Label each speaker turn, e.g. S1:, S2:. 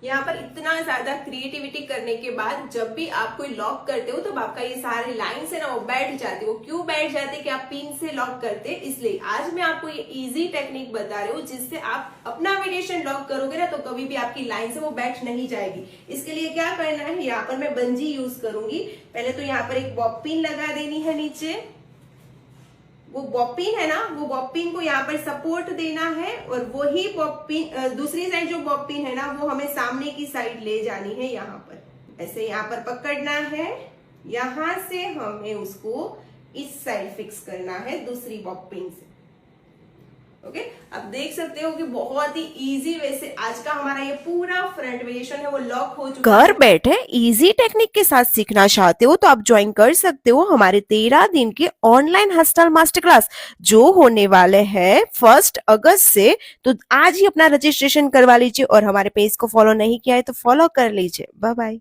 S1: यहाँ पर इतना ज्यादा क्रिएटिविटी करने के बाद जब भी आप कोई लॉक करते हो तब आपका ये सारे लाइन्स है ना वो बैठ जाते। वो क्यों बैठ जाते कि आप पिन से लॉक करते, इसलिए आज मैं आपको ये इजी टेक्निक बता रही हूँ जिससे आप अपना वेरिएशन लॉक करोगे ना तो कभी भी आपकी लाइन से वो बैठ नहीं जाएगी। इसके लिए क्या करना है, यहाँ पर मैं बंजी यूज करूंगी। पहले तो यहाँ पर एक बॉब पिन लगा देनी है नीचे, वो बॉब पिन है ना वो बॉब पिन को यहाँ पर सपोर्ट देना है और वही बॉब पिन दूसरी साइड जो बॉब पिन है ना वो हमें सामने की साइड ले जानी है। यहाँ पर ऐसे यहाँ पर पकड़ना है, यहाँ से हमें उसको इस साइड फिक्स करना है दूसरी बॉब पिन से। ओके, अब देख सकते हो कि बहुत ही इजी वे से आज का हमारा ये पूरा फ्रंट वेरिएशन है वो लॉक हो चुका है।
S2: घर बैठे इजी टेक्निक के साथ सीखना चाहते हो तो आप ज्वाइन कर सकते हो हमारे 13 दिन के ऑनलाइन हेयरस्टाइल मास्टर क्लास जो होने वाले हैं 1 अगस्त से। तो आज ही अपना रजिस्ट्रेशन करवा लीजिए और हमारे पेज को फॉलो नहीं किया है तो फॉलो कर लीजिए। Bye bye.